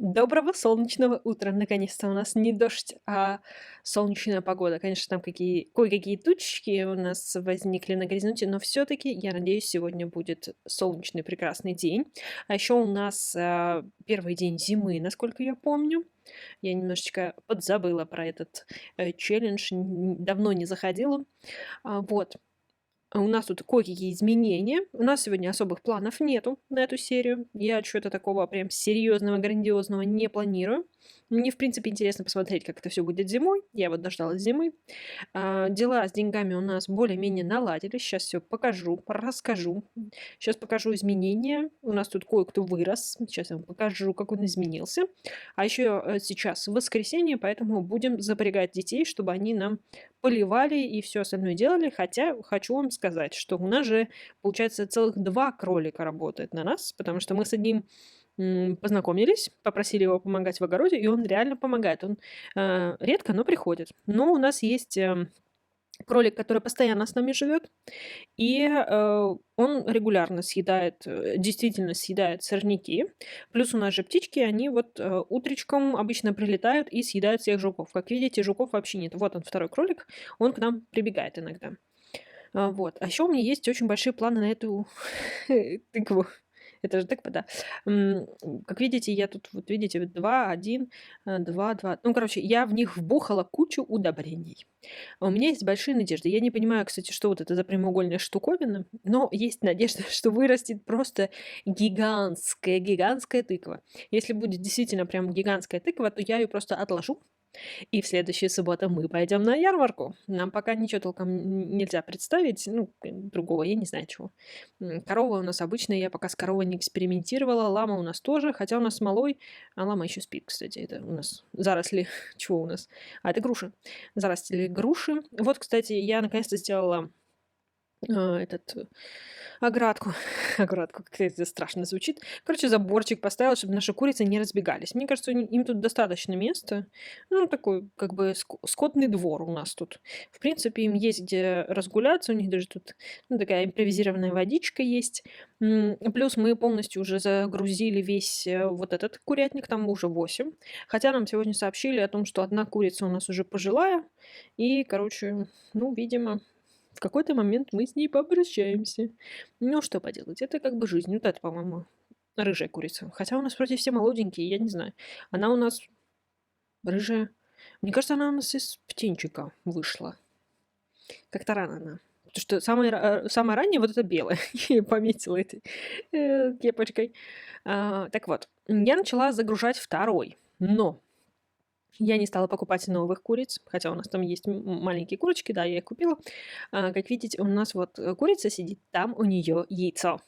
Доброго солнечного утра! Наконец-то у нас не дождь, а солнечная погода. Конечно, там кое-какие тучки у нас возникли на горизонте, но все-таки, я надеюсь, сегодня будет солнечный прекрасный день. А еще у нас первый день зимы, насколько я помню. Я немножечко подзабыла про этот челлендж, давно не заходила. Вот. У нас тут кое-какие изменения. У нас сегодня особых планов нету на эту серию. Я чё-то такого прям серьезного, грандиозного не планирую. Мне, в принципе, интересно посмотреть, как это все будет зимой. Я вот дождалась зимы. Дела с деньгами у нас более-менее наладились. Сейчас все покажу, расскажу. Сейчас покажу изменения. У нас тут кое-кто вырос. Сейчас я вам покажу, как он изменился. А еще сейчас воскресенье, поэтому будем запрягать детей, чтобы они нам поливали и все остальное делали. Хотя хочу вам сказать, что у нас же, получается, целых 2 кролика работает на нас, потому что мы с одним познакомились, попросили его помогать в огороде, и он реально помогает. Он редко, но приходит. Но у нас есть кролик, который постоянно с нами живет, и он регулярно съедает, действительно съедает сорняки. Плюс у нас же птички, они вот утречком обычно прилетают и съедают всех жуков. Как видите, жуков вообще нет. Вот он, второй кролик, он к нам прибегает иногда. Вот. А еще у меня есть очень большие планы на эту тыкву. Это же тыква, да. М, Как видите, я тут, вот видите, вот 2, 1, 2, 2. Ну, короче, я в них вбухала кучу удобрений. У меня есть большие надежды. Я не понимаю, кстати, что вот это за прямоугольная штуковина, но есть надежда, что вырастет просто гигантская тыква. Если будет действительно прям гигантская тыква, то я ее просто отложу, и в следующую субботу мы пойдем на ярмарку. Нам пока ничего толком нельзя представить, ну, другого, я не знаю чего. Корова у нас обычная, я пока с коровой не экспериментировала, лама у нас тоже, хотя у нас с малой, а лама еще спит, кстати, это у нас заросли, чего у нас? А, это груши, заросли груши. Вот, кстати, я наконец-то сделала этот оградку. Оградку, как это страшно звучит. Короче, заборчик поставила, чтобы наши курицы не разбегались. Мне кажется, им тут достаточно места. Ну, такой, как бы, скотный двор у нас тут. В принципе, им есть где разгуляться. У них даже тут ну, такая импровизированная водичка есть. Плюс мы полностью уже загрузили весь вот этот курятник. Там уже 8. Хотя нам сегодня сообщили о том, что одна курица у нас уже пожилая. И, короче, ну, видимо, в какой-то момент мы с ней попрощаемся. Ну, что поделать, это как бы жизнь. Вот это, по-моему, рыжая курица. Хотя у нас вроде все молоденькие, я не знаю. Она у нас рыжая. Мне кажется, она у нас из птенчика вышла. Как-то рано она. Потому что самое раннее вот это белое. Я её пометила этой кепочкой. Так вот, я начала загружать второй. Но я не стала покупать новых куриц, хотя у нас там есть маленькие курочки, да, я их купила. Как видите, у нас вот курица сидит, там у нее яйцо.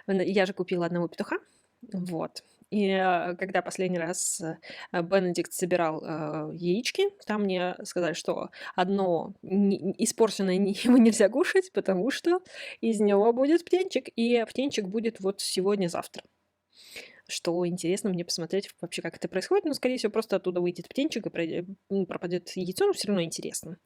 Я же купила одного петуха, вот. И когда последний раз Бенедикт собирал яички, там мне сказали, что одно испорченное его нельзя кушать, потому что из него будет птенчик, и птенчик будет вот сегодня-завтра. Что интересно мне посмотреть вообще, как это происходит. Но, скорее всего, просто оттуда выйдет птенчик и пропадет яйцо, но все равно интересно.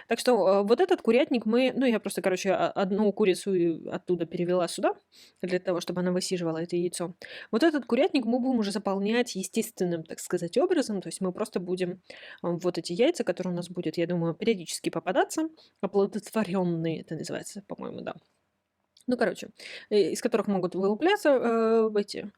Так что вот этот курятник мы... Ну, я просто, короче, одну курицу оттуда перевела сюда, для того, чтобы она высиживала это яйцо. Вот этот курятник мы будем уже заполнять естественным, так сказать, образом. То есть мы просто будем вот эти яйца, которые у нас будет, я думаю, периодически попадаться, оплодотворенные, это называется, по-моему, да. Ну, короче, из которых могут вылупляться эти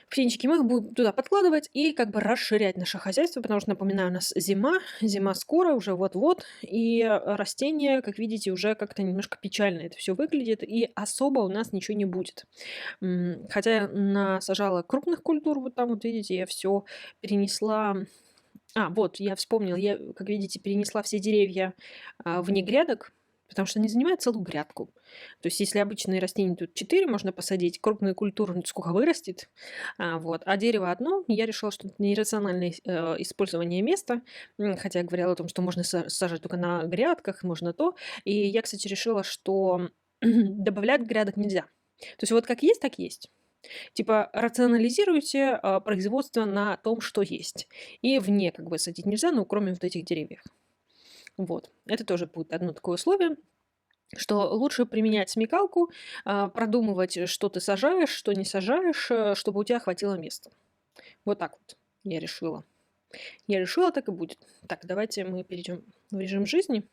птенчики, мы их будем туда подкладывать и как бы расширять наше хозяйство, потому что, напоминаю, у нас зима скоро, уже вот-вот, и растения, как видите, уже как-то немножко печально это все выглядит, и особо у нас ничего не будет. Хотя я насажала крупных культур, вот там вот видите, я все перенесла. Вот, я вспомнила, я, как видите, перенесла все деревья вне грядок, потому что они занимают целую грядку. То есть, если обычные растения тут 4 можно посадить, крупные культуры ну, сколько вырастет, вот, а дерево одно, я решила, что это нерациональное использование места, хотя я говорила о том, что можно сажать только на грядках, можно то. И я, кстати, решила, что добавлять грядок нельзя. То есть, вот как есть, так есть. Типа рационализируйте производство на том, что есть. И вне как бы садить нельзя, ну, кроме вот этих деревьев. Вот. Это тоже будет одно такое условие, что лучше применять смекалку, продумывать, что ты сажаешь, что не сажаешь, чтобы у тебя хватило места. Вот так вот. Я решила. Я решила, так и будет. Так, давайте мы перейдем в режим жизни.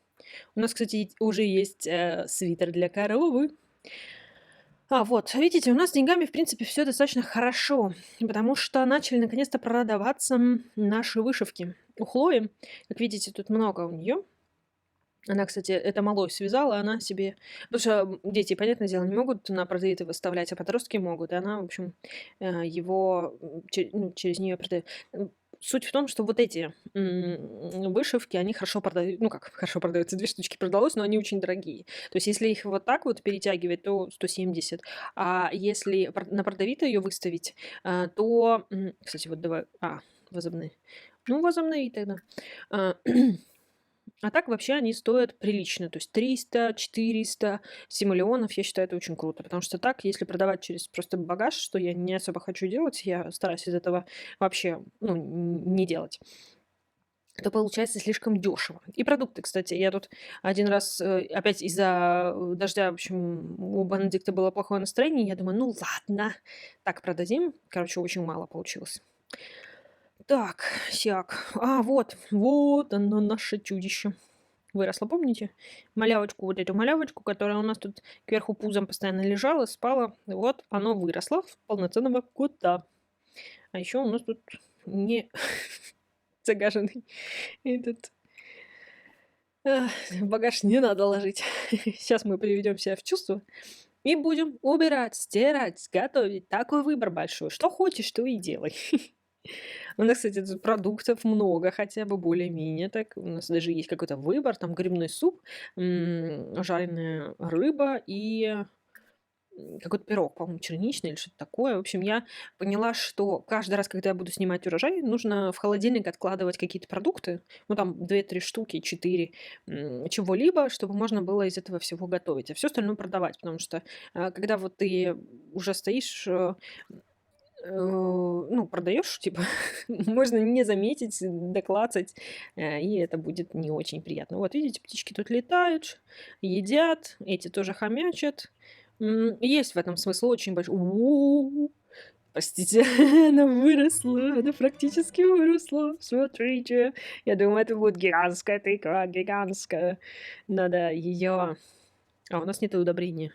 У нас, кстати, уже есть свитер для коровы. Вот, видите, у нас с деньгами, в принципе, все достаточно хорошо, потому что начали наконец-то продаваться наши вышивки. У Хлои, как видите, тут много у нее. Она, кстати, это малой связала, она себе... Потому что дети, понятное дело, не могут на продавиты выставлять, а подростки могут. И она, в общем, его через нее продает. Суть в том, что вот эти вышивки, они хорошо продают, ну как хорошо продаются, 2 штучки продалось, но они очень дорогие. То есть если их вот так вот перетягивать, то 170. А если на продавито ее выставить, то... Кстати, вот давай... возобнови. Ну, возобнови тогда. А, А так вообще они стоят прилично, то есть 300, 400 симолеонов, я считаю, это очень круто, потому что так, если продавать через просто багаж, что я не особо хочу делать, я стараюсь из этого вообще, ну, не делать, то получается слишком дешево. И продукты, кстати, я тут один раз опять из-за дождя, в общем, у Бенедикта было плохое настроение, я думаю, ну ладно, так продадим, короче, очень мало получилось. Так, сяк. Вот оно, наше чудище. Выросло, помните? Малявочку, вот эту малявочку, которая у нас тут кверху пузом постоянно лежала, спала. Вот оно выросло в полноценного кота. А еще у нас тут не загаженный этот багаж не надо ложить. Сейчас мы приведем себя в чувство и будем убирать, стирать, готовить. Такой выбор большой. Что хочешь, то и делай. У нас, кстати, тут продуктов много, хотя бы более-менее так. У нас даже есть какой-то выбор, там грибной суп, жареная рыба и какой-то пирог, по-моему, черничный или что-то такое. В общем, я поняла, что каждый раз, когда я буду снимать урожай, нужно в холодильник откладывать какие-то продукты, ну там 2-3 штуки, 4 чего-либо, чтобы можно было из этого всего готовить, а все остальное продавать, потому что когда вот ты уже стоишь ну, продаешь, типа, можно не заметить, доклацать, и это будет не очень приятно. Вот, видите, птички тут летают, едят, эти тоже хомячат. Есть в этом смысл очень большой. Простите, она выросла, она практически выросла. Смотрите, я думаю, это будет гигантская тыква, гигантская. Надо ее... у нас нет удобрения.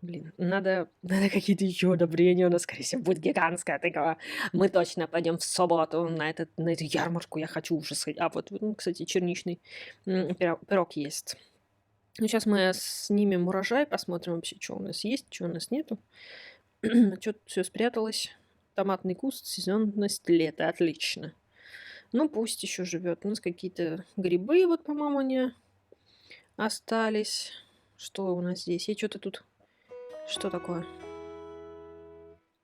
Блин, надо какие-то еще удобрения. У нас, скорее всего, будет гигантская тыква. Мы точно пойдем в субботу на эту ярмарку. Я хочу уже сходить. Вот, кстати, черничный пирог есть. Ну, сейчас мы снимем урожай, посмотрим вообще, что у нас есть, что у нас нету. Что-то все спряталось. Томатный куст, сезонность лета. Отлично. Ну, пусть еще живет. У нас какие-то грибы, вот, по-моему, они остались. Что у нас здесь? Я что-то тут... Что такое?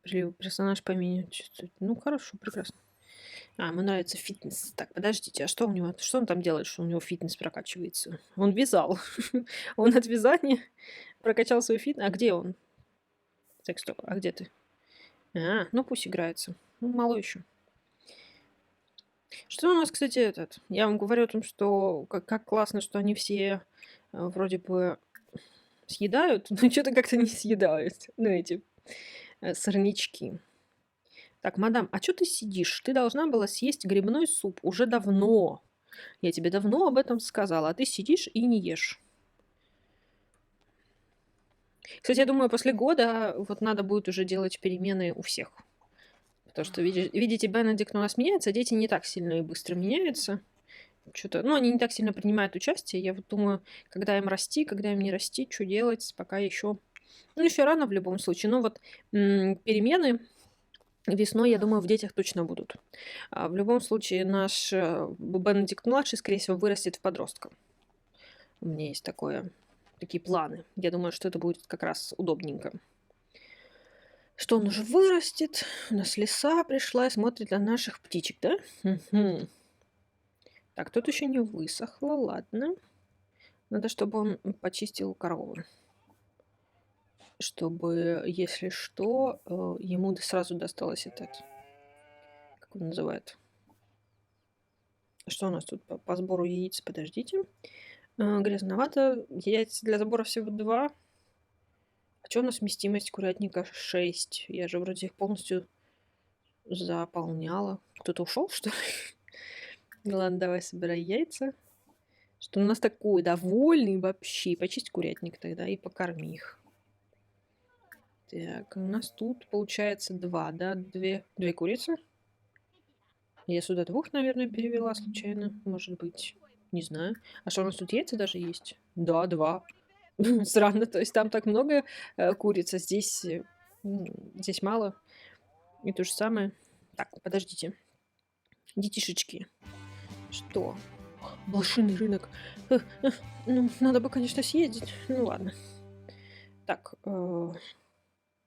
Персонаж поменять. Ну, хорошо, прекрасно. Ему нравится фитнес. Так, подождите, а что у него? Что он там делает, что у него фитнес прокачивается? Он вязал. Он от вязания прокачал свой фитнес. А где он? Так, стоп, а где ты? Ну пусть играется. Ну, мало еще. Что у нас, кстати, Я вам говорю о том, что как классно, что они все вроде бы съедают, но что-то как-то не съедают. Ну, эти сорнячки. Так, мадам, а что ты сидишь? Ты должна была съесть грибной суп уже давно. Я тебе давно об этом сказала, а ты сидишь и не ешь. Кстати, я думаю, после года вот надо будет уже делать перемены у всех. Потому что, видите, Бенедикт у нас меняется, а дети не так сильно и быстро меняются. Что-то, ну, они не так сильно принимают участие. Я вот думаю, когда им расти, когда им не расти, что делать, пока еще... Ну, еще рано в любом случае. Но вот перемены весной, я думаю, в детях точно будут. В любом случае, наш Бенедикт-младший, скорее всего, вырастет в подростка. У меня есть такие планы. Я думаю, что это будет как раз удобненько. Что он уже вырастет. У нас лиса пришла и смотрит на наших птичек, да? Угу. Так, тут еще не высохло, ладно. Надо, чтобы он почистил корову. Чтобы, если что, ему сразу досталось как он называет? Что у нас тут по сбору яиц? Подождите. Грязновато. Яиц для забора всего 2. А что у нас вместимость курятника 6? Я же вроде их полностью заполняла. Кто-то ушел, что ли? Ну ладно, давай собирай яйца. Что у нас такой довольный вообще. Почисть курятник тогда и покорми их. Так, у нас тут получается 2, да? Две курицы. Я сюда 2, наверное, перевела случайно. Может быть. Не знаю. А что, у нас тут яйца даже есть? Да, 2. Странно, то есть там так много куриц, а здесь мало. И то же самое. Так, подождите. Детишечки. Что? Блошиный рынок. Ну, надо бы, конечно, съездить. Ну ладно. Так,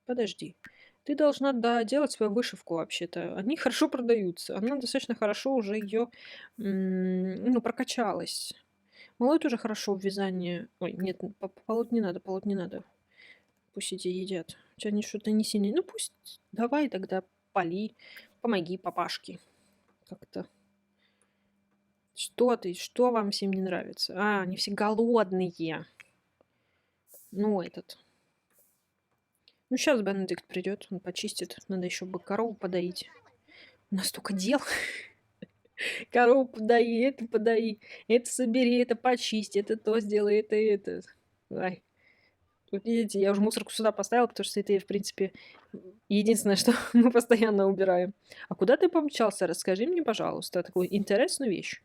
подожди. Ты должна доделать свою вышивку вообще-то. Они хорошо продаются. Она достаточно хорошо уже ее, ну, прокачалась. Малой тоже хорошо в вязании. Ой, нет, полоть не надо, полоть не надо. Пусть эти едят. У тебя они что-то не сильные. Ну пусть давай тогда поли, помоги папашке. Как-то. Что ты? Что вам всем не нравится? А, они все голодные. Ну, этот. Ну, сейчас Бенедикт придет, он почистит. Надо еще бы корову подоить. У нас столько дел. Корову подаи, это подаи, это собери, это почисти, это то сделай, это. Ай. Тут, видите, я уже мусорку сюда поставила, потому что это, в принципе, единственное, что мы постоянно убираем. А куда ты помчался? Расскажи мне, пожалуйста, такую интересную вещь.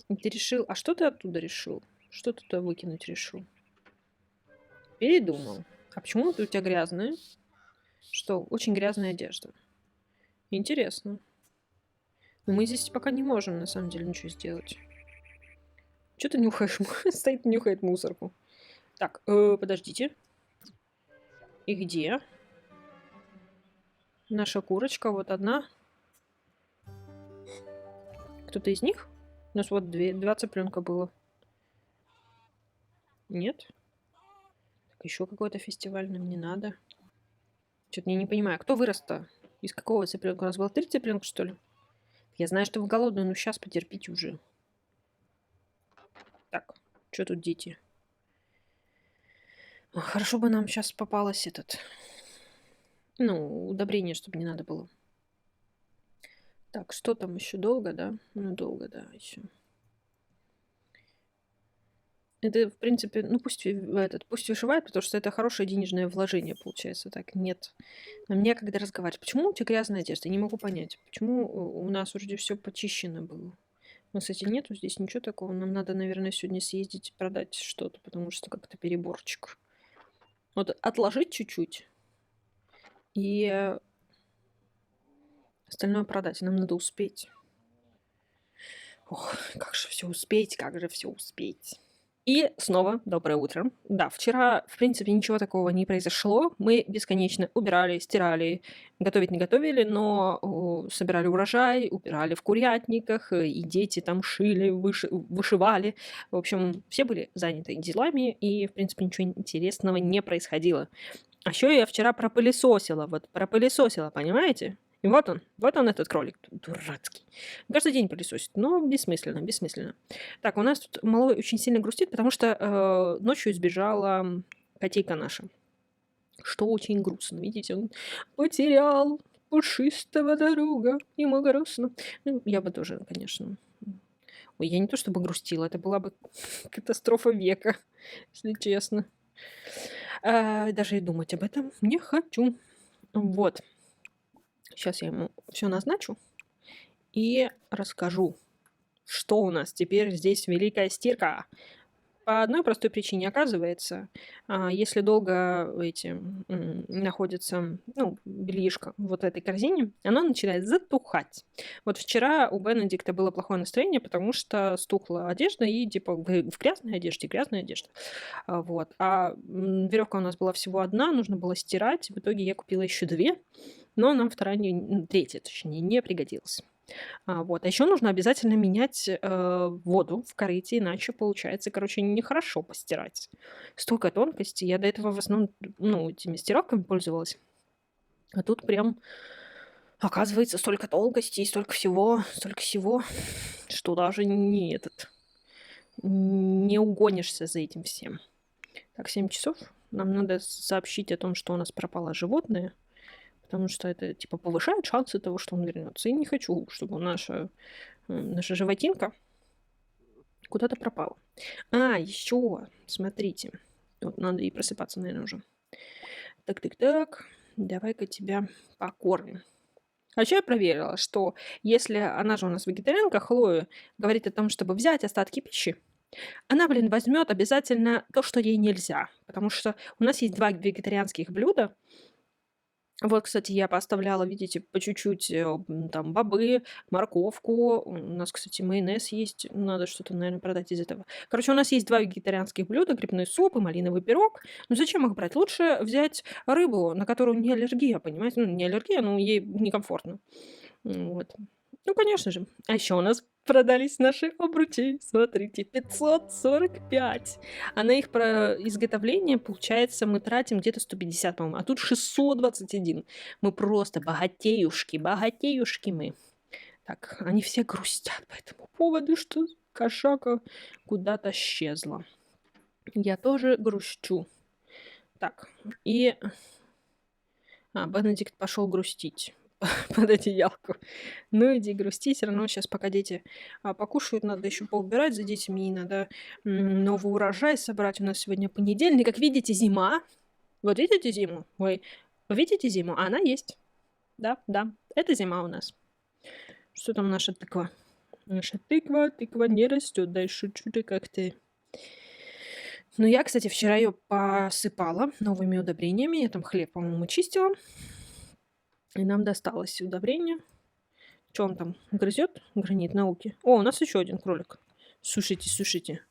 Ты решил... А что ты оттуда решил? Что ты туда выкинуть решил? Передумал. А почему это у тебя грязное? Что? Очень грязная одежда. Интересно. Но мы здесь пока не можем, на самом деле, ничего сделать. Что ты нюхаешь? Стоит, нюхает мусорку. Так, подождите. И где? Наша курочка, вот одна. Кто-то из них? У нас вот два цыпленка было. Нет? Так, еще какой-то фестиваль нам не надо. Что-то я не понимаю, кто вырос-то? Из какого цыпленка? У нас было 3 цыпленка, что ли? Я знаю, что вы голодные, но сейчас потерпите уже. Так, что тут дети? Хорошо бы нам сейчас попалось этот... Ну, удобрение, чтобы не надо было. Так, что там еще? Долго, да? Ну, долго, да, еще. Это, в принципе, ну пусть пусть вышивает, потому что это хорошее денежное вложение, получается. Так, нет. Нам некогда разговаривать. Почему у тебя грязная одежда? Я не могу понять. Почему у нас вроде все почищено было? У нас, кстати, нету здесь ничего такого. Нам надо, наверное, сегодня съездить и продать что-то, потому что как-то переборчик. Вот отложить чуть-чуть и остальное продать. Нам надо успеть. Ох, как же все успеть, как же все успеть. И снова доброе утро. Да, вчера, в принципе, ничего такого не произошло. Мы бесконечно убирали, стирали, готовить не готовили, но собирали урожай, убирали в курятниках, и дети там шили, вышивали. В общем, все были заняты делами, и, в принципе, ничего интересного не происходило. А еще я вчера пропылесосила, понимаете? И вот он этот кролик дурацкий. Каждый день пылесосит, но бессмысленно, бессмысленно. Так, у нас тут малой очень сильно грустит, потому что ночью сбежала котейка наша. Что очень грустно, видите, он потерял пушистого друга, ему грустно. Ну, я бы тоже, конечно... Ой, я не то чтобы грустила, это была бы катастрофа века, если честно. Даже и думать об этом не хочу. Вот. Сейчас я ему все назначу и расскажу, что у нас теперь здесь великая стирка. По одной простой причине, оказывается, если долго находится, ну, бельишко вот в этой корзине, оно начинает затухать. Вот вчера у Бенедикта было плохое настроение, потому что стухла одежда, и типа в грязной одежде. Вот. А веревка у нас была всего одна, нужно было стирать. В итоге я купила еще 2, но нам третья, точнее, не пригодилась. Вот. А еще нужно обязательно менять воду в корыте, иначе получается, короче, нехорошо постирать. Столько тонкостей. Я до этого в основном, ну, этими стиралками пользовалась. А тут прям, оказывается, столько тонкостей, столько всего, что даже не угонишься за этим всем. Так, 7 часов. Нам надо сообщить о том, что у нас пропало животное. потому что это, типа, повышает шансы того, что он вернется. И не хочу, чтобы наша животинка куда-то пропала. Еще, смотрите. Вот надо и просыпаться, наверное, уже. Так. Давай-ка тебя покормим. А еще я проверила, что если она же у нас вегетарианка, Хлоя говорит о том, чтобы взять остатки пищи, она, возьмет обязательно то, что ей нельзя. Потому что у нас есть 2 вегетарианских блюда. Вот, кстати, я поставляла, видите, по чуть-чуть там бобы, морковку. У нас, кстати, майонез есть. Надо что-то, наверное, продать из этого. Короче, у нас есть 2 вегетарианских блюда, грибной суп и малиновый пирог. Ну зачем их брать? Лучше взять рыбу, на которую не аллергия, понимаете? Ну, не аллергия, но ей некомфортно. Вот. Ну, конечно же. А еще у нас продались наши обручи. Смотрите, 545. А на их изготовление, получается, мы тратим где-то 150, по-моему. А тут 621. Мы просто богатеюшки мы. Так, они все грустят по этому поводу, что кошака куда-то исчезла. Я тоже грущу. Так, и... Бенедикт пошел грустить под одеялку. Ну, иди грусти, все равно сейчас, пока дети покушают, надо еще поубирать за детьми, надо новый урожай собрать. У нас сегодня понедельник. Как видите, зима. Вот видите зиму? Вы видите зиму? Она есть. Да, это зима у нас. Что там наша тыква? Наша тыква не растет дальше, чудо как ты. Ну, я, кстати, вчера ее посыпала новыми удобрениями. Я там хлеб, по-моему, чистила. И нам досталось удобрение. Что он там грызет? Гранит науки. О, у нас еще один кролик. Сушите.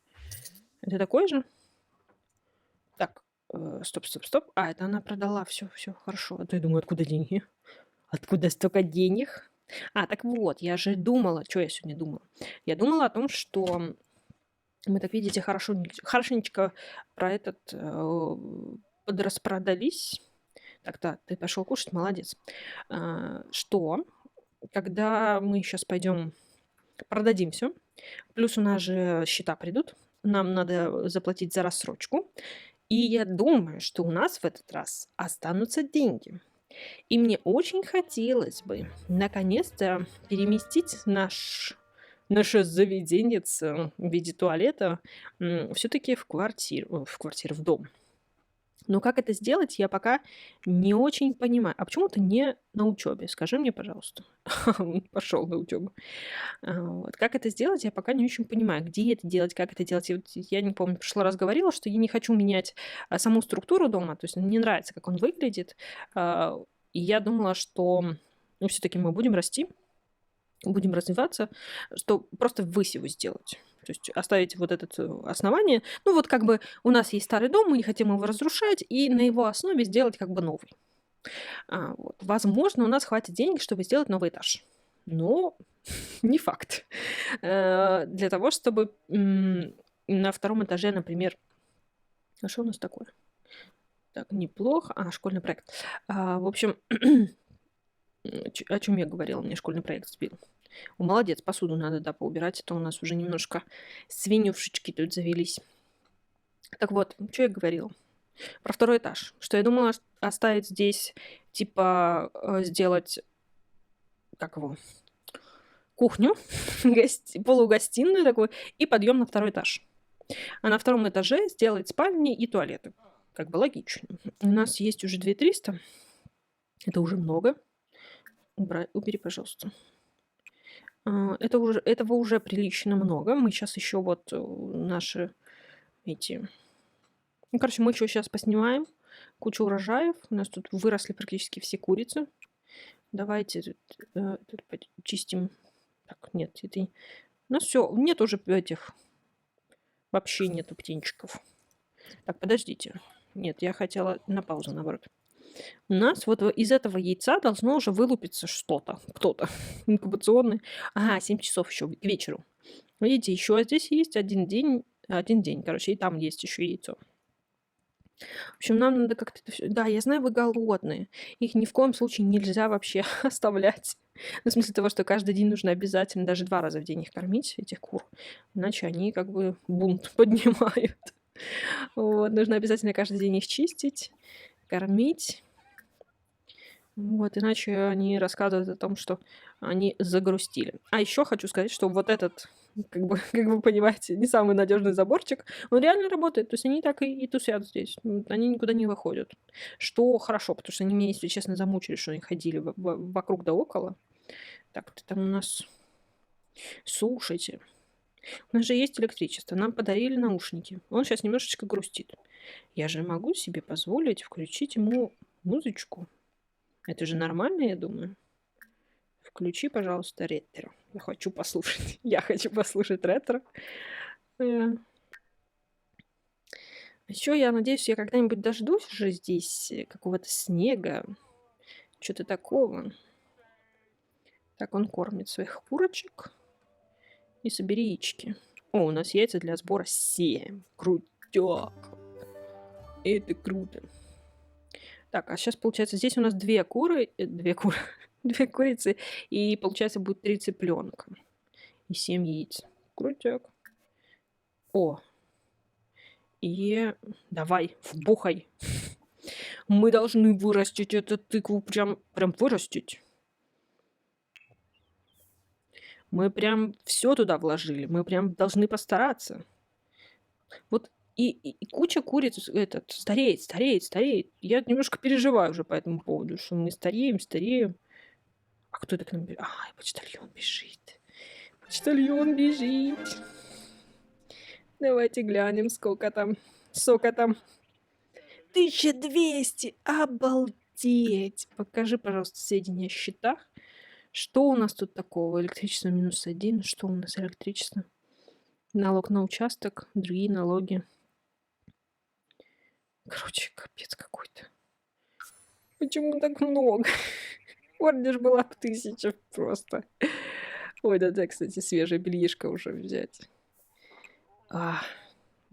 Это такой же? Так, стоп. Это она продала. Все, хорошо. А то я думаю, откуда деньги? Откуда столько денег? Так вот, я же думала. Что я сегодня думала? Я думала о том, что мы, так видите, хорошенечко про этот подраспродались. Так, ты пошел кушать, молодец. Что, когда мы сейчас пойдем продадим все, плюс у нас же счета придут, нам надо заплатить за рассрочку, и я думаю, что у нас в этот раз останутся деньги. И мне очень хотелось бы наконец-то переместить наше заведение в виде туалета все-таки в дом. Но как это сделать, я пока не очень понимаю. А почему ты не на учебе? Скажи мне, пожалуйста. Он пошел на учебу. Вот. Как это сделать, я пока не очень понимаю. Где это делать, как это делать. Я не помню, в прошлый раз говорила, что я не хочу менять саму структуру дома. То есть мне нравится, как он выглядит. И я думала, что все-таки мы будем расти, будем развиваться, что просто ввысь его сделать. То есть оставить вот это основание. Ну вот как бы у нас есть старый дом, мы не хотим его разрушать, и на его основе сделать как бы новый. Вот. Возможно, у нас хватит денег, чтобы сделать новый этаж. Но не факт. Для того, чтобы на втором этаже, например... А что у нас такое? Так, неплохо. Школьный проект. В общем, о чем я говорила? Мне школьный проект сбил. Молодец, посуду надо, поубирать, а то у нас уже немножко свинюшечки тут завелись. Так вот, что я говорила? Про второй этаж. Что я думала оставить здесь, типа, сделать, как его, кухню, полугостиную такую, и подъем на второй этаж. А на втором этаже сделать спальни и туалеты. Как бы логично. У нас есть уже 2300. Это уже много. Убери, пожалуйста. Этого уже прилично много. Мы сейчас еще вот наши эти... Ну, короче, мы еще сейчас поснимаем кучу урожаев. У нас тут выросли практически все курицы. Давайте тут почистим. Так, нет, это... У нас все, нет уже этих... Вообще нету птенчиков. Так, подождите. Нет, я хотела на паузу, наоборот. У нас вот из этого яйца должно уже вылупиться что-то. Кто-то. Инкубационный. 7 часов еще к вечеру. Видите, еще здесь есть один день, короче, и там есть еще яйцо. В общем, нам надо как-то это все... Да, я знаю, вы голодные. Их ни в коем случае нельзя вообще оставлять. Ну, в смысле того, что каждый день нужно обязательно даже 2 раза в день их кормить, этих кур. Иначе они как бы бунт поднимают. Вот, нужно обязательно каждый день их чистить, кормить. Вот, иначе они рассказывают о том, что они загрустили. А еще хочу сказать, что вот этот, как бы, как вы понимаете, не самый надежный заборчик, он реально работает. То есть они так и тусят здесь. Они никуда не выходят. Что хорошо, потому что они меня, если честно, замучили, что они ходили вокруг да около. Так, ты там у нас... Слушайте, у нас же есть электричество, нам подарили наушники. Он сейчас немножечко грустит. Я же могу себе позволить включить ему музычку. Это же нормально, я думаю. Включи, пожалуйста, ретро. Я хочу послушать. Я хочу послушать ретро. Еще я надеюсь, я когда-нибудь дождусь же здесь какого-то снега. Что-то такого. Так, он кормит своих курочек. И собери яички. О, у нас яйца для сбора 7. Крутяк. Это круто. Так, а сейчас, получается, здесь у нас две курицы, и, получается, будет 3 цыпленка. И 7 яиц. Крутяк. О. И давай, вбухай. Мы должны вырастить эту тыкву, прям вырастить. Мы прям все туда вложили. Мы прям должны постараться. Вот и куча куриц стареет. Я немножко переживаю уже по этому поводу, что мы стареем. А кто это к нам бежит? Ай, почтальон бежит. Почтальон бежит. Давайте глянем, сколько там. 1200! Обалдеть! Покажи, пожалуйста, сведения о счетах. Что у нас тут такого? Электричество -1. Что у нас электричество? Налог на участок, другие налоги. Короче, капец какой-то. Почему так много? Ордер была бы 1000 просто. Ой, да, кстати, свежее бельишко уже взять.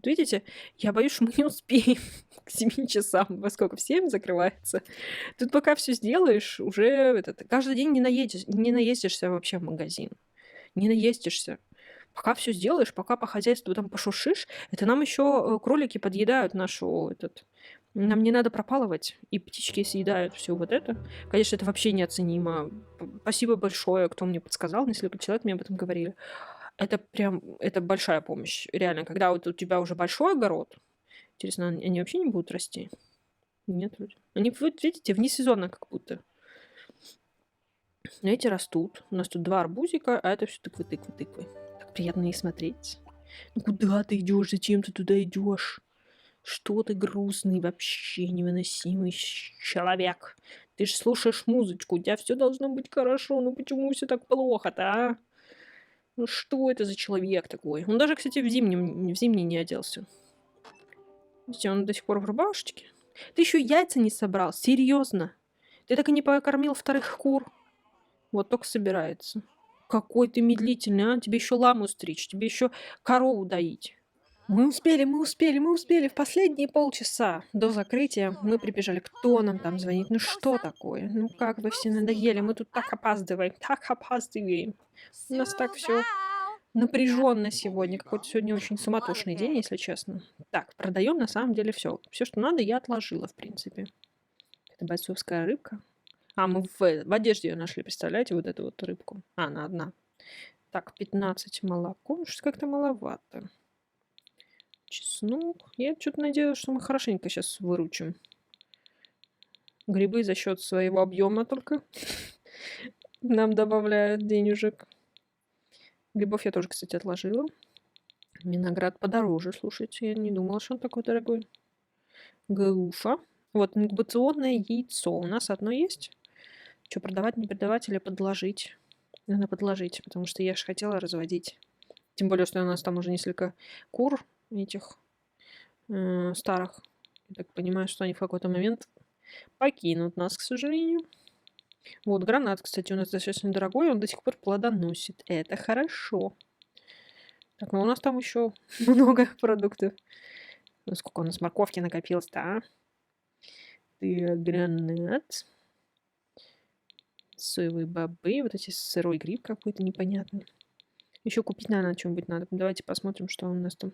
Видите, я боюсь, что мы не успеем к 7 часам. Во сколько? В 7 закрывается. Тут пока все сделаешь, уже каждый день не наездишься вообще в магазин. Не наездишься. Пока все сделаешь, пока по хозяйству там пошуршишь, это нам еще кролики подъедают нашу Нам не надо пропалывать, и птички съедают все вот это. Конечно, это вообще неоценимо. Спасибо большое, кто мне подсказал, несколько человек мне об этом говорили. Это большая помощь. Реально, когда вот у тебя уже большой огород, интересно, они вообще не будут расти? Нет, вроде. Они, вот видите, внесезонно как будто. Эти растут. У нас тут 2 арбузика, а это все тыквы. Так приятно их смотреть. Ну куда ты идешь? Зачем ты туда идешь? Что ты грустный, вообще невыносимый человек. Ты же слушаешь музычку, у тебя все должно быть хорошо. Ну почему все так плохо-то, а? Ну что это за человек такой? Он даже, кстати, в зимний не оделся. Видите, он до сих пор в рубашечке. Ты еще яйца не собрал? Серьезно? Ты так и не покормил вторых кур? Вот только собирается. Какой ты медлительный, а? Тебе еще ламу стричь, тебе еще корову доить. Мы успели. В последние полчаса до закрытия мы прибежали. Кто нам там звонит? Ну что такое? Ну как вы все надоели? Мы тут так опаздываем. У нас так все напряженно сегодня. Какой-то сегодня очень суматошный день, если честно. Так, продаем на самом деле все. Все, что надо, я отложила, в принципе. Это бойцовская рыбка. Мы в одежде ее нашли, представляете, вот эту вот рыбку. Она одна. Так, 15 молоко. Что-то как-то маловато. Чеснок. Я что-то надеюсь, что мы хорошенько сейчас выручим. Грибы за счет своего объема только нам добавляют денежек. Грибов я тоже, кстати, отложила. Виноград подороже, слушайте. Я не думала, что он такой дорогой. Груша. Вот инкубационное яйцо. У нас одно есть. Что, продавать, не продавать или подложить? Надо подложить, потому что я же хотела разводить. Тем более, что у нас там уже несколько кур этих старых. Я так понимаю, что они в какой-то момент покинут нас, к сожалению. Вот гранат, кстати, у нас достаточно дорогой, он до сих пор плодоносит. Это хорошо. Так, ну у нас там еще много продуктов. Ну, сколько у нас морковки накопилось-то, а? Гранат. Соевые бобы, вот эти сырой гриб какой-то непонятный. Еще купить, наверное, что-нибудь надо. Давайте посмотрим, что у нас там.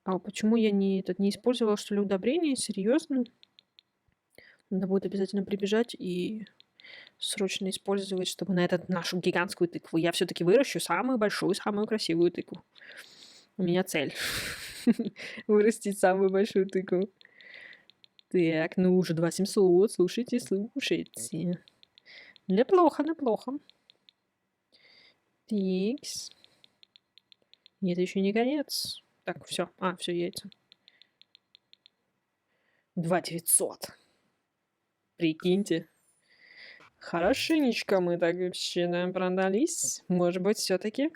А почему я не использовала, что ли, удобрения? Серьезно? Надо будет обязательно прибежать и срочно использовать, чтобы на этот нашу гигантскую тыкву. Я все-таки выращу самую большую, самую красивую тыкву. У меня цель. Вырастить самую большую тыкву. Так, ну уже 2700. Слушайте, слушайте. Неплохо, неплохо. Тикс. И это еще не конец. Так, все. Все, яйца. 2900. Прикиньте. Хорошенечко мы так вообще, да, продались. Может быть, все-таки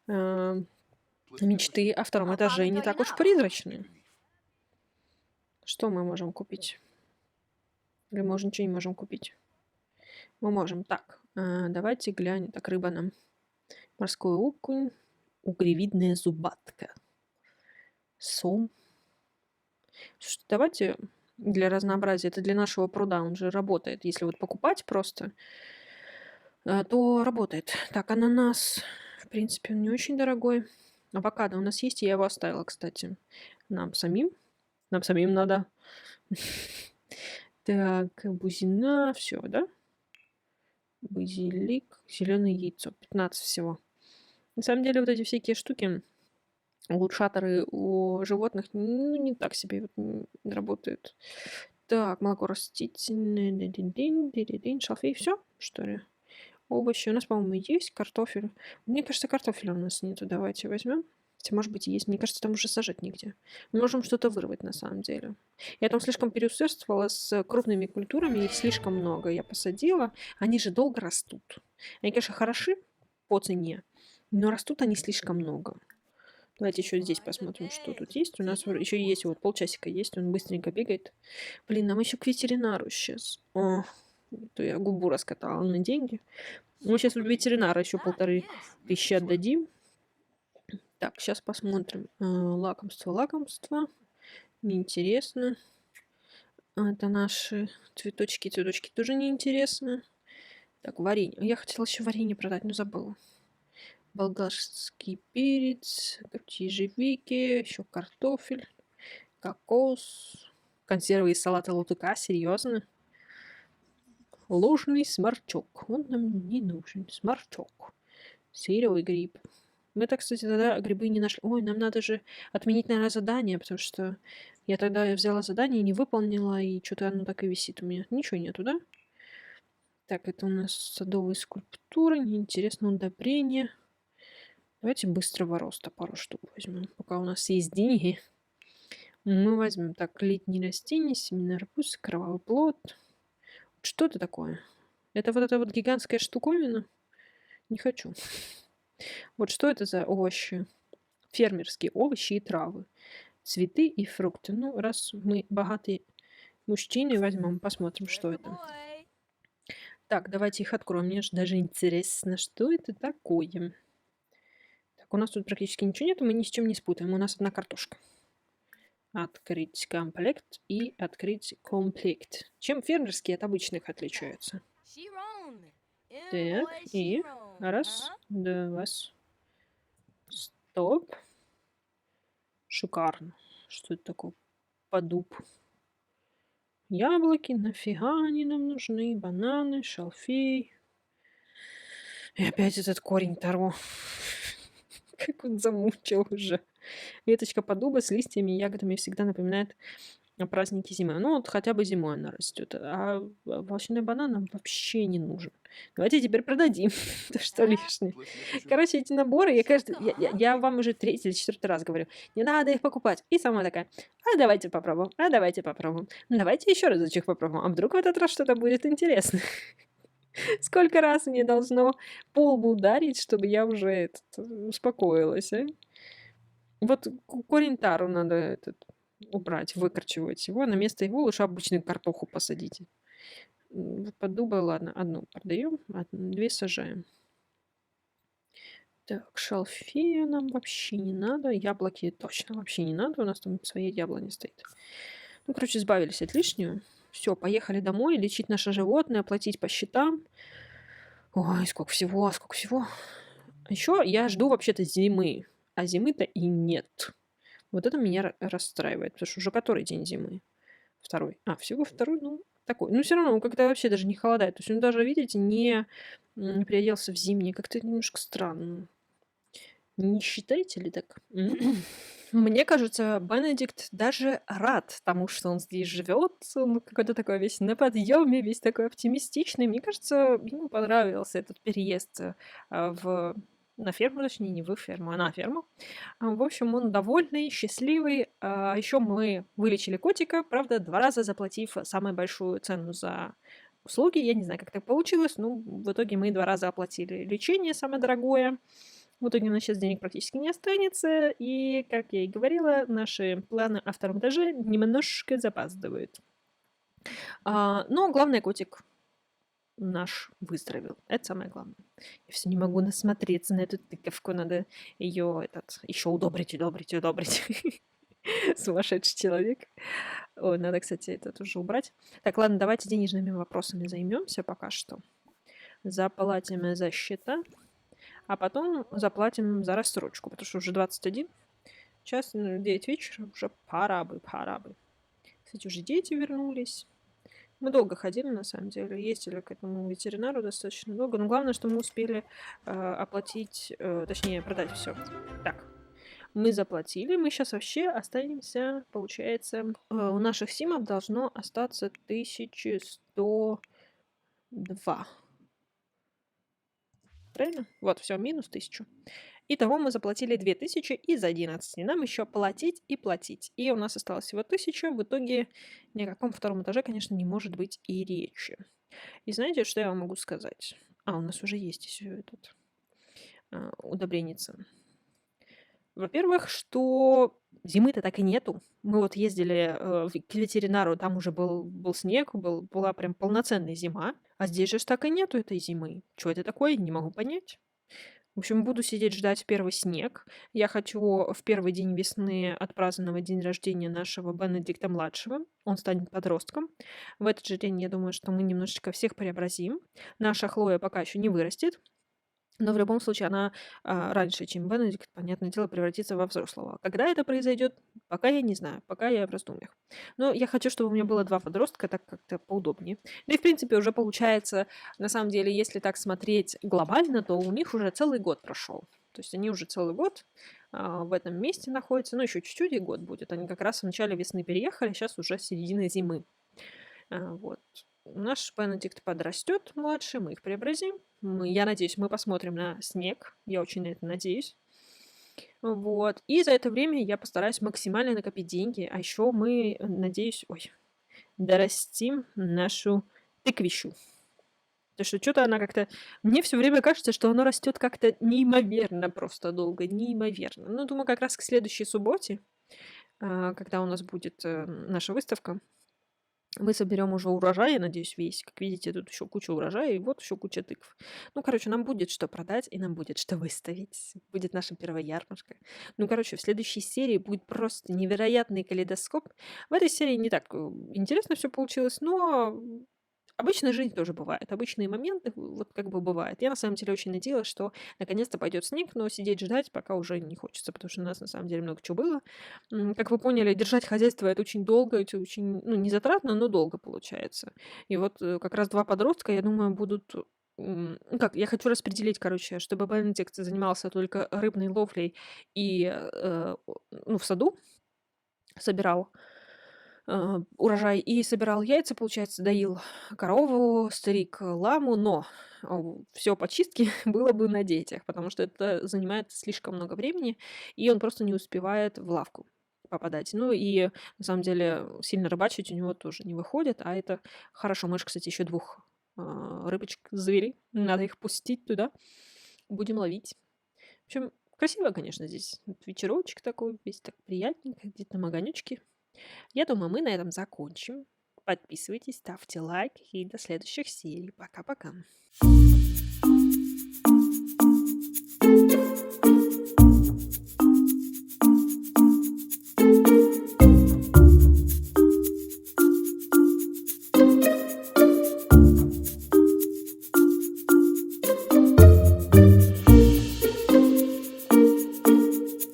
мечты о втором этаже не так уж призрачные. Что мы можем купить? Или мы уже ничего не можем купить? Мы можем. Так, давайте глянем. Так, рыба нам. Морской окунь. Угревидная зубатка. Сом. Слушайте, давайте для разнообразия, это для нашего пруда, он же работает. Если вот покупать просто, то работает. Так, ананас, в принципе, он не очень дорогой. Авокадо у нас есть, я его оставила, кстати. Нам самим надо. Так, бузина, все, да? Базилик, зеленое яйцо, 15 всего. На самом деле вот эти всякие штуки, улучшаторы у животных, ну, не так себе вот работают. Так, молоко растительное, шалфей, все, что ли? Овощи у нас, по-моему, есть, картофель. Мне кажется, картофеля у нас нету, давайте возьмем. Хотя, может быть, есть. Мне кажется, там уже сажать нигде. Мы можем что-то вырвать, на самом деле. Я там слишком переусердствовала с крупными культурами, их слишком много. Я посадила, они же долго растут. Они, конечно, хороши по цене, но растут они слишком много. Давайте еще здесь посмотрим, что тут есть. У нас еще есть, вот полчасика есть, он быстренько бегает. Блин, нам еще к ветеринару сейчас. О, то я губу раскатала на деньги. Мы сейчас у ветеринара еще 1500 отдадим. Так, сейчас посмотрим. Лакомство. Неинтересно. Это наши цветочки. Цветочки тоже неинтересно. Так, варенье. Я хотела еще варенье продать, но забыла. Болгарский перец, ежевики, еще картофель, кокос, консервы из салата лутыка, серьезно? Ложный сморчок, он нам не нужен, сморчок, сырый гриб. Мы-то, кстати, тогда грибы не нашли. Ой, нам надо же отменить, наверное, задание, потому что я тогда взяла задание, не выполнила, и что-то оно так и висит у меня. Ничего нету, да? Так, это у нас садовые скульптуры, неинтересно удобрение. Давайте быстрого роста пару штук возьмем, пока у нас есть деньги. Мы возьмем так, летние растения, семенной арбуз, кровавый плод. Что это такое? Это вот эта вот гигантская штуковина? Не хочу. Вот что это за овощи? Фермерские овощи и травы. Цветы и фрукты. Ну, раз мы богатые мужчины, возьмем, посмотрим, что это. Так, давайте их откроем. Мне же даже интересно, что это такое. Так, у нас тут практически ничего нет, мы ни с чем не спутаем. У нас одна картошка. Открыть комплект и открыть комплект. Чем фермерские от обычных отличаются? Так, и раз, два, стоп. Шикарно. Что это такое? Подуб. Яблоки, нафига они нам нужны? Бананы, шалфей. И опять этот корень Таро. Как он замучил уже. Веточка подуба с листьями и ягодами всегда напоминает о празднике зимы. Ну, вот хотя бы зимой она растет. А волшебный банан нам вообще не нужен. Давайте теперь продадим. Это что лишнее. Короче, эти наборы, я вам уже 3-й или 4-й раз говорю, не надо их покупать. И сама такая, давайте попробуем, давайте попробуем. Давайте еще разочек попробуем. А вдруг в этот раз что-то будет интересно. Сколько раз мне должно по лбу ударить, чтобы я уже успокоилась, а? Вот корень тару надо убрать, выкорчевать его. На место его лучше обычную картоху посадите. Подуба, ладно, одну продаем, 2 сажаем. Так, шалфея нам вообще не надо. Яблоки точно вообще не надо. У нас там своя яблоня стоит. Ну, короче, избавились от лишнего. Все, поехали домой, лечить наше животное, платить по счетам. Ой, сколько всего, сколько всего. Еще я жду вообще-то зимы. А зимы-то и нет. Вот это меня расстраивает. Потому что уже который день зимы? 2-й. Всего 2-й? Ну, такой. Но все равно он как-то вообще даже не холодает. То есть он даже, видите, не переоделся в зимний. Как-то немножко странно. Не считаете ли так? Мне кажется, Бенедикт даже рад тому, что он здесь живет. Он какой-то такой весь на подъеме, весь такой оптимистичный. Мне кажется, ему понравился этот переезд на ферму, точнее, не в ферму, а на ферму. В общем, он довольный, счастливый. Еще мы вылечили котика, правда, 2 раза заплатив самую большую цену за услуги. Я не знаю, как так получилось, но в итоге мы 2 раза оплатили лечение, самое дорогое. В итоге у нас сейчас денег практически не останется, и, как я и говорила, наши планы о 2-м этаже немножко запаздывают. Но главное, котик наш выздоровел. Это самое главное. Я все не могу насмотреться на эту тыковку, надо ее еще удобрить. Сумасшедший человек. Ой, надо, кстати, это тоже убрать. Так, ладно, давайте денежными вопросами займемся пока что. Заплатим за счета. А потом заплатим за рассрочку, потому что уже 21. Сейчас 9 вечера, уже пора бы. Кстати, уже дети вернулись. Мы долго ходили, на самом деле. Ездили к этому ветеринару достаточно долго. Но главное, что мы успели оплатить, точнее, продать все. Так, мы заплатили. Мы сейчас вообще останемся, получается, у наших симов должно остаться 1102. Правильно? Вот, все, минус 1000. Итого мы заплатили 2000 из 11. Нам еще платить и платить. И у нас осталось всего 1000. В итоге ни о каком 2-м этаже, конечно, не может быть и речи. И знаете, что я вам могу сказать? У нас уже есть еще этот удобреница. Во-первых, что зимы-то так и нету. Мы вот ездили к ветеринару, там уже был снег, была прям полноценная зима. А здесь же так и нету этой зимы. Что это такое? Не могу понять. В общем, буду сидеть ждать первый снег. Я хочу в первый день весны отпраздновать день рождения нашего Бенедикта-младшего. Он станет подростком. В этот же день, я думаю, что мы немножечко всех преобразим. Наша Хлоя пока еще не вырастет. Но в любом случае она раньше, чем Бенедикт, понятное дело, превратится во взрослого. Когда это произойдет, пока я не знаю. Пока я в раздумьях. Но я хочу, чтобы у меня было 2 подростка, так как-то поудобнее. Ну и, в принципе, уже получается, на самом деле, если так смотреть глобально, то у них уже целый год прошел. То есть они уже целый год в этом месте находятся. Ну, еще чуть-чуть и год будет. Они как раз в начале весны переехали, сейчас уже середина зимы. Вот. Наш Бенедикт подрастет младший, мы их преобразим. Я надеюсь, мы посмотрим на снег. Я очень на это надеюсь. Вот. И за это время я постараюсь максимально накопить деньги. А еще мы, надеюсь, дорастим нашу тыквищу. Потому что что-то она как-то... Мне все время кажется, что оно растет как-то неимоверно просто долго. Неимоверно. Ну, думаю, как раз к следующей субботе, когда у нас будет наша выставка, мы соберем уже урожай, я надеюсь, весь. Как видите, тут еще куча урожая, и вот еще куча тыкв. Ну, короче, нам будет что продать, и нам будет что выставить. Будет наша первая ярмарка. Ну, короче, в следующей серии будет просто невероятный калейдоскоп. В этой серии не так интересно все получилось, но обычная жизнь тоже бывает. Обычные моменты вот как бы бывает. Я на самом деле очень надеялась, что наконец-то пойдет снег, но сидеть ждать пока уже не хочется, потому что у нас на самом деле много чего было. Как вы поняли, держать хозяйство это очень долго, это очень, ну, не затратно, но долго получается. И вот как раз 2 подростка, я думаю, будут... Как, я хочу распределить, короче, чтобы Бенедикт занимался только рыбной ловлей и в саду собирал урожай и собирал яйца, получается, доил корову, стриг ламу, но все по чистке было бы на детях, потому что это занимает слишком много времени, и он просто не успевает в лавку попадать. Ну и на самом деле сильно рыбачить у него тоже не выходит, а это хорошо. Мы же, кстати, еще 2 рыбочек завели, надо их пустить туда, будем ловить. В общем, красиво, конечно, здесь. Вот вечерочек такой, весь так приятненько, где-то там огонечки. Я думаю, мы на этом закончим. Подписывайтесь, ставьте лайк и до следующих серий. Пока-пока.